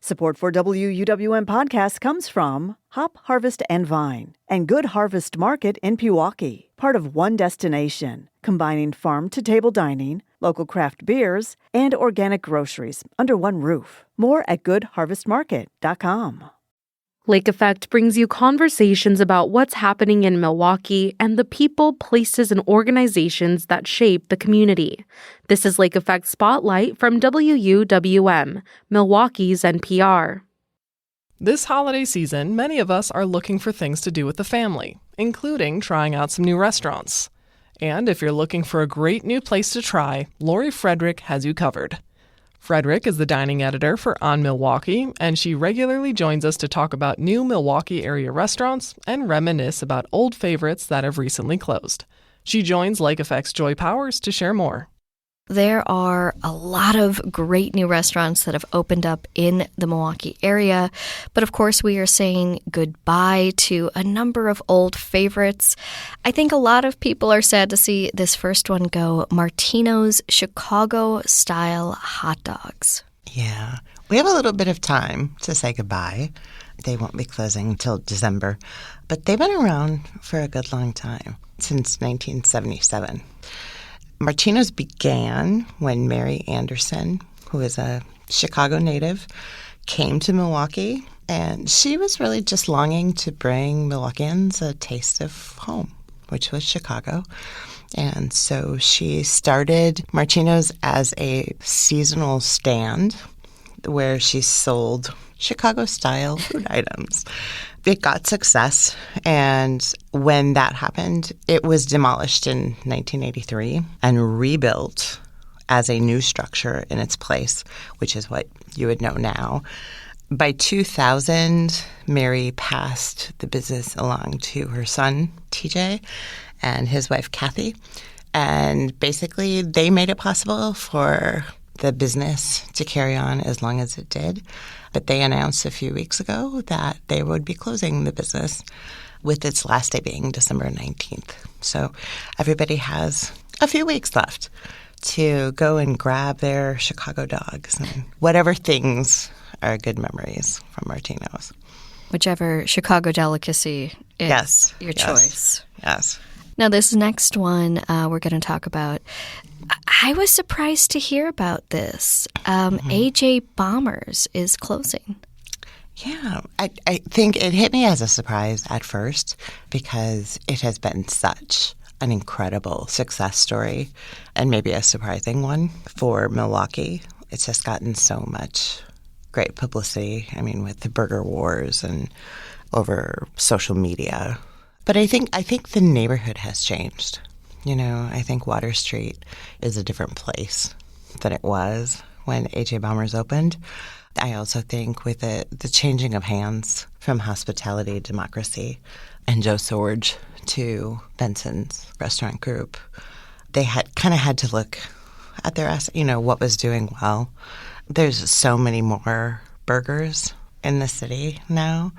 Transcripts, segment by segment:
Support for WUWM podcast comes from Hop Harvest and Vine and Good Harvest Market in Milwaukee, part of One Destination, combining farm-to-table dining, local craft beers, and organic groceries under one roof. More at goodharvestmarket.com. Lake Effect brings you conversations about what's happening in Milwaukee and the people, places, and organizations that shape the community. This is Lake Effect Spotlight from WUWM, Milwaukee's NPR. This holiday season, many of us are looking for things to do with the family, including trying out some new restaurants. And if you're looking for a great new place to try, Lori Fredrich has you covered. Fredrich is the dining editor for On Milwaukee, and she regularly joins us to talk about new Milwaukee-area restaurants and reminisce about old favorites that have recently closed. She joins Lake Effect's Joy Powers to share more. There are a lot of great new restaurants that have opened up in the Milwaukee area, but of course we are saying goodbye to a number of old favorites. I think a lot of people are sad to see this first one go, Martino's Chicago-style hot dogs. Yeah, we have a little bit of time to say goodbye. They won't be closing until December, but they've been around for a good long time, since 1977. Martino's began when Mary Anderson, who is a Chicago native, came to Milwaukee, and she was really just longing to bring Milwaukeeans a taste of home, which was Chicago. And so she started Martino's as a seasonal stand where she sold Chicago-style food items. It got success, and when that happened, it was demolished in 1983 and rebuilt as a new structure in its place, which is what you would know now. By 2000, Mary passed the business along to her son, TJ, and his wife, Kathy, and basically they made it possible for the business to carry on as long as it did. But they announced a few weeks ago that they would be closing the business, with its last day being December 19th. So everybody has a few weeks left to go and grab their Chicago dogs and whatever things are good memories from Martino's. Whichever Chicago delicacy is your choice. Yes. Now, this next one we're going to talk about, I was surprised to hear about this. AJ Bombers is closing. Yeah, I think it hit me as a surprise at first because it has been such an incredible success story and maybe a surprising one for Milwaukee. It's just gotten so much great publicity, I mean, with the burger wars and over social media. But I think the neighborhood has changed. You know, I think Water Street is a different place than it was when AJ Bombers opened. I also think with the changing of hands from Hospitality Democracy and Joe Sorge to Benson's restaurant group, they had to look at their, what was doing well. There's so many more burgers in the city now,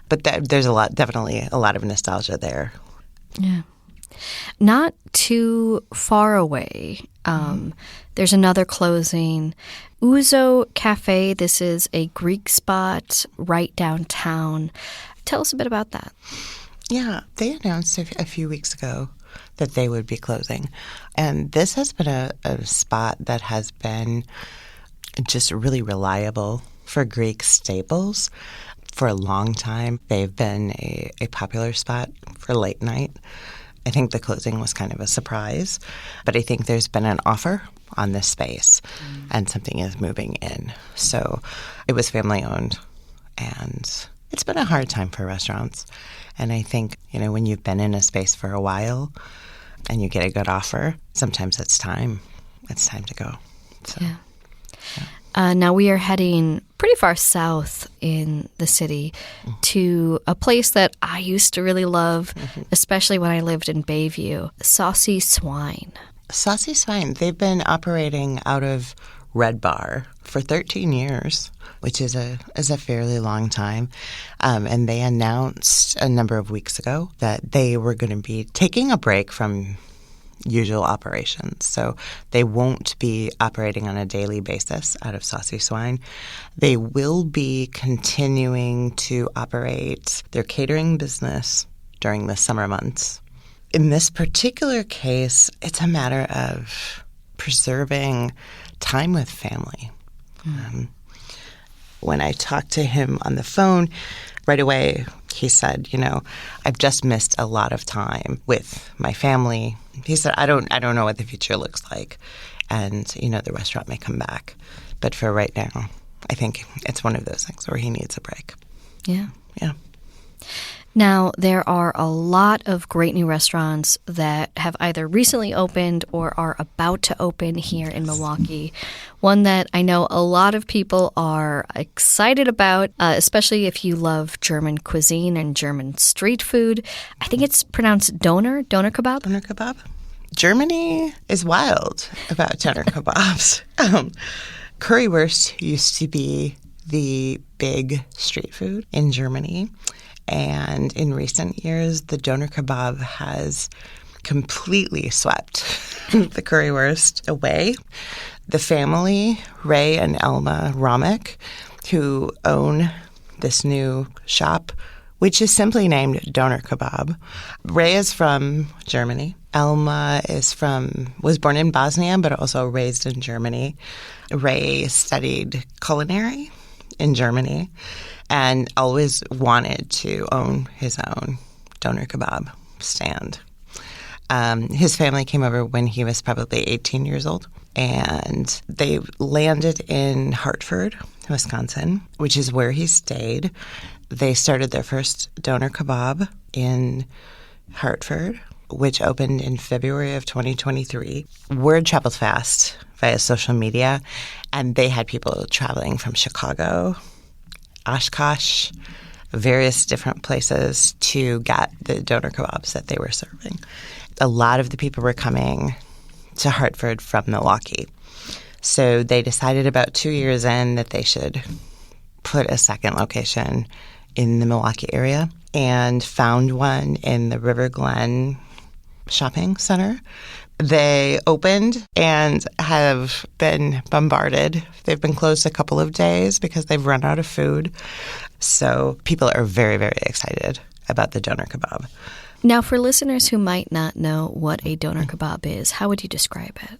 but there's definitely a lot of nostalgia there. Yeah. Not too far away, there's another closing. Ouzo Cafe, this is a Greek spot right downtown. Tell us a bit about that. Yeah, they announced a few weeks ago that they would be closing. And this has been a spot that has been just really reliable for Greek staples. For a long time, they've been a popular spot for late night. I think the closing was kind of a surprise, but I think there's been an offer on this space and something is moving in. So it was family owned, and it's been a hard time for restaurants. And I think, when you've been in a space for a while and you get a good offer, sometimes it's time to go. So, yeah. Now we are heading pretty far south in the city to a place that I used to really love, especially when I lived in Bayview, Saucy Swine. Saucy Swine, they've been operating out of Red Bar for 13 years, which is a fairly long time. And they announced a number of weeks ago that they were going to be taking a break from usual operations. So they won't be operating on a daily basis out of Saucy Swine. They will be continuing to operate their catering business during the summer months. In this particular case, it's a matter of preserving time with family. When I talked to him on the phone, right away he said, I've just missed a lot of time with my family. He said, I don't know what the future looks like, and the restaurant may come back, but for right now, I think it's one of those things where he needs a break. Yeah. Yeah. Now, there are a lot of great new restaurants that have either recently opened or are about to open here in Milwaukee. One that I know a lot of people are excited about, especially if you love German cuisine and German street food. I think it's pronounced doner kebab. Doner kebab. Germany is wild about doner kebabs. Currywurst used to be the big street food in Germany. And in recent years, the doner kebab has completely swept the currywurst away. The family, Ray and Elma Romick, who own this new shop, which is simply named Doner Kebab. Ray is from Germany. Elma was born in Bosnia, but also raised in Germany. Ray studied culinary in Germany and always wanted to own his own doner kebab stand. His family came over when he was probably 18 years old, and they landed in Hartford, Wisconsin, which is where he stayed. They started their first doner kebab in Hartford, which opened in February of 2023. Word traveled fast via social media, and they had people traveling from Chicago, Oshkosh, various different places to get the doner kebabs that they were serving. A lot of the people were coming to Hartford from Milwaukee. So they decided about 2 years in that they should put a second location in the Milwaukee area and found one in the River Glen Shopping Center. They opened and have been bombarded. They've been closed a couple of days because they've run out of food. So people are very, very excited about the doner kebab. Now, for listeners who might not know what a doner kebab is, how would you describe it?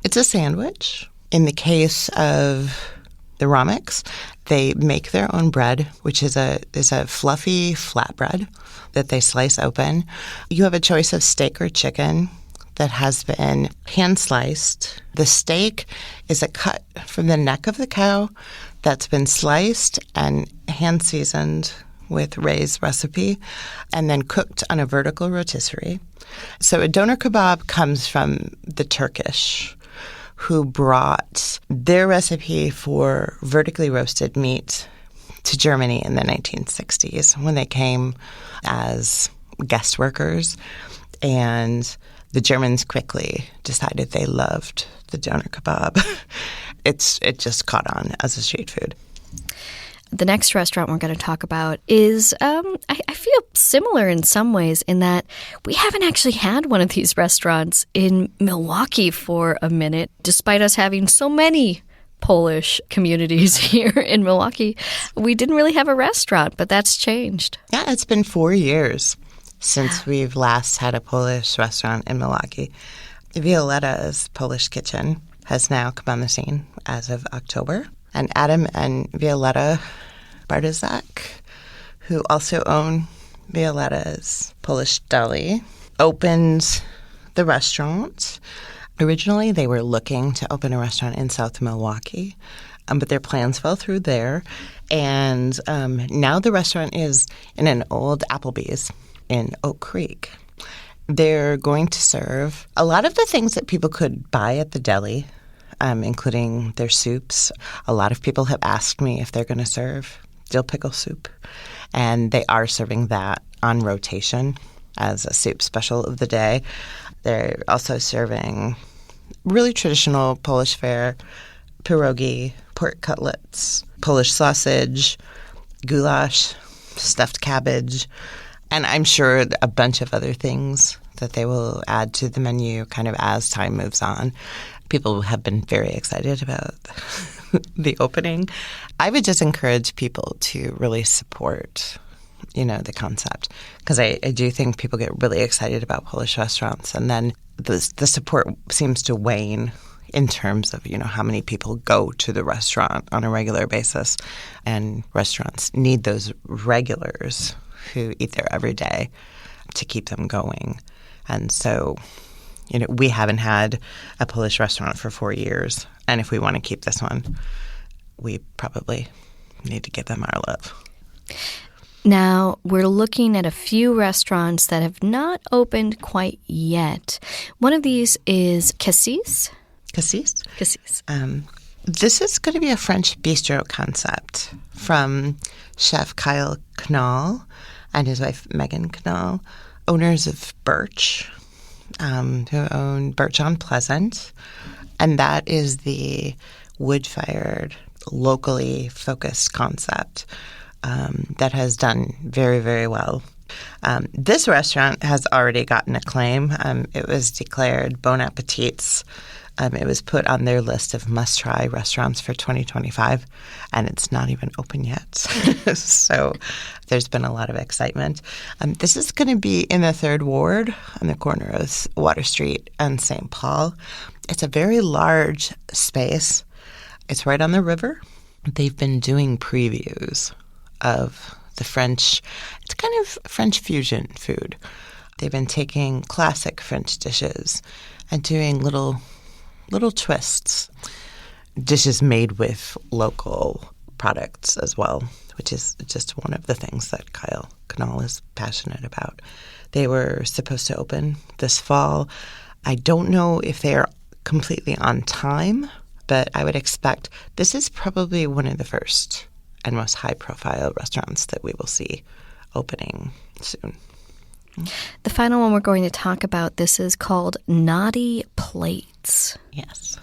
It's a sandwich. In the case of the Romicks, they make their own bread, which is a fluffy flatbread that they slice open. You have a choice of steak or chicken that has been hand-sliced. The steak is a cut from the neck of the cow that's been sliced and hand-seasoned with Ray's recipe and then cooked on a vertical rotisserie. So a doner kebab comes from the Turkish, who brought their recipe for vertically roasted meat to Germany in the 1960s when they came as guest workers. And the Germans quickly decided they loved the doner kebab. It just caught on as a street food. The next restaurant we're going to talk about is, I feel similar in some ways in that we haven't actually had one of these restaurants in Milwaukee for a minute, despite us having so many Polish communities here in Milwaukee. We didn't really have a restaurant, but that's changed. Yeah, it's been 4 years since we've last had a Polish restaurant in Milwaukee. Violetta's Polish Kitchen has now come on the scene as of October. And Adam and Violetta Bartozak, who also own Violetta's Polish Deli, opened the restaurant. Originally, they were looking to open a restaurant in South Milwaukee, but their plans fell through there. And now the restaurant is in an old Applebee's in Oak Creek. They're going to serve a lot of the things that people could buy at the deli, including their soups. A lot of people have asked me if they're going to serve dill pickle soup, and they are serving that on rotation as a soup special of the day. They're also serving really traditional Polish fare, pierogi, pork cutlets, Polish sausage, goulash, stuffed cabbage, and I'm sure a bunch of other things that they will add to the menu kind of as time moves on. People have been very excited about the opening. I would just encourage people to really support, the concept, because I do think people get really excited about Polish restaurants, and then the support seems to wane in terms of, how many people go to the restaurant on a regular basis. And restaurants need those regulars who eat there every day to keep them going. And so, we haven't had a Polish restaurant for 4 years. And if we want to keep this one, we probably need to give them our love. Now, we're looking at a few restaurants that have not opened quite yet. One of these is Cassis. Cassis? Cassis. This is going to be a French bistro concept from Chef Kyle Knoll and his wife Megan Knoll, owners of Birch, who own Birch on Pleasant. And that is the wood-fired, locally focused concept that has done very, very well. This restaurant has already gotten acclaim. It was declared Bon Appetit's. It was put on their list of must-try restaurants for 2025, and it's not even open yet. So there's been a lot of excitement. This is going to be in the 3rd Ward on the corner of Water Street and St. Paul. It's a very large space. It's right on the river. They've been doing previews of the French. It's kind of French fusion food. They've been taking classic French dishes and doing little twists, dishes made with local products as well, which is just one of the things that Kyle Knoll is passionate about. They were supposed to open this fall. I don't know if they are completely on time, but I would expect this is probably one of the first and most high-profile restaurants that we will see opening soon. The final one we're going to talk about, this is called Naughty Plates. Yes.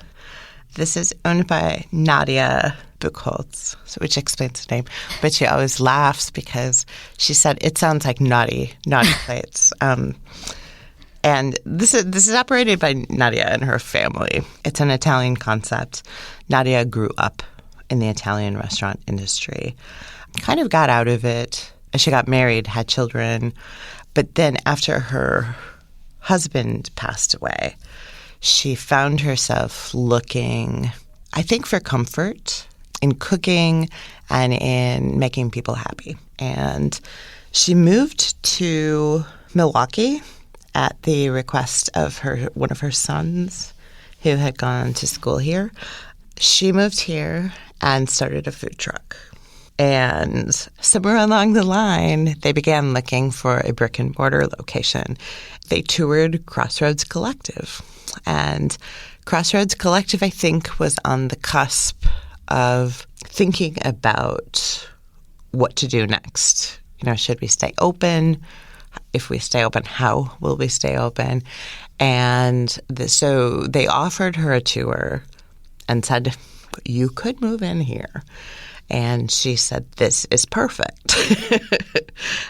This is owned by Nadia Buchholz, which explains the name. But she always laughs because she said it sounds like naughty plates. And this is operated by Nadia and her family. It's an Italian concept. Nadia grew up in the Italian restaurant industry, kind of got out of it. She got married, had children. But then after her husband passed away, she found herself looking, I think, for comfort in cooking and in making people happy. And she moved to Milwaukee at the request of one of her sons who had gone to school here. She moved here and started a food truck. And somewhere along the line, they began looking for a brick-and-mortar location. They toured Crossroads Collective. And Crossroads Collective, I think, was on the cusp of thinking about what to do next. Should we stay open? If we stay open, how will we stay open? And so they offered her a tour and said, you could move in here. And she said, this is perfect.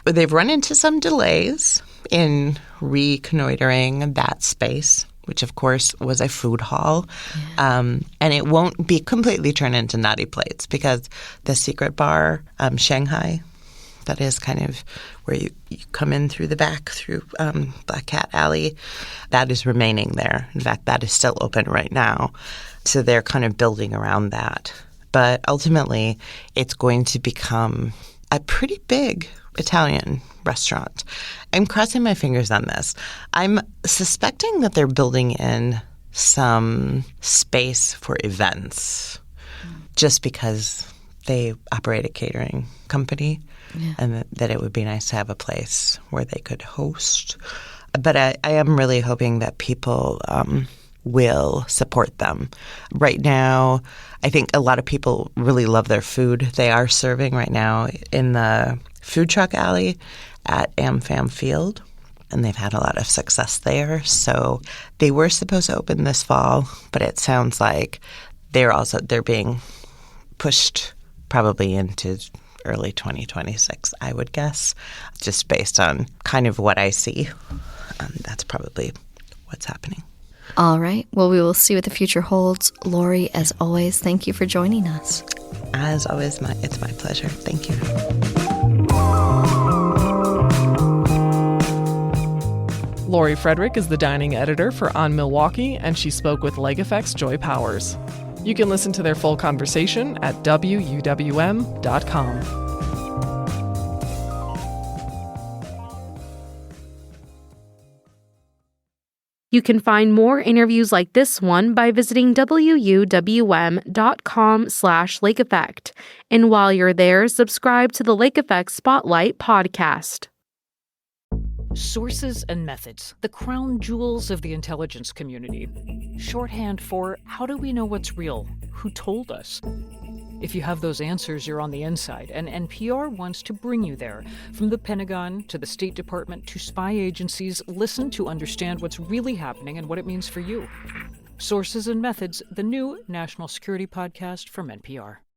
But they've run into some delays in reconnoitering that space, which, of course, was a food hall. Yeah. And it won't be completely turned into Naughty Plates because the secret bar, Shanghai, that is kind of where you come in through the back through Black Cat Alley, that is remaining there. In fact, that is still open right now. So they're kind of building around that. But ultimately, it's going to become a pretty big Italian restaurant. I'm crossing my fingers on this. I'm suspecting that they're building in some space for events just because they operate a catering company and that it would be nice to have a place where they could host. But I am really hoping that people will support them. Right now, I think a lot of people really love their food. They are serving right now in the food truck alley at AmFam Field, and they've had a lot of success there. So they were supposed to open this fall, but it sounds like they're being pushed probably into early 2026, I would guess, just based on kind of what I see That's probably what's happening. All right. Well, we will see what the future holds. Lori, as always, thank you for joining us. As always, it's my pleasure. Thank you. Lori Fredrich is the dining editor for On Milwaukee, and she spoke with Lake Effect's Joy Powers. You can listen to their full conversation at WUWM.com. You can find more interviews like this one by visiting WUWM.com/Lake Effect. And while you're there, subscribe to the Lake Effect Spotlight podcast. Sources and methods, the crown jewels of the intelligence community. Shorthand for how do we know what's real? Who told us? If you have those answers, you're on the inside, and NPR wants to bring you there. From the Pentagon to the State Department to spy agencies, listen to understand what's really happening and what it means for you. Sources and Methods, the new national security podcast from NPR.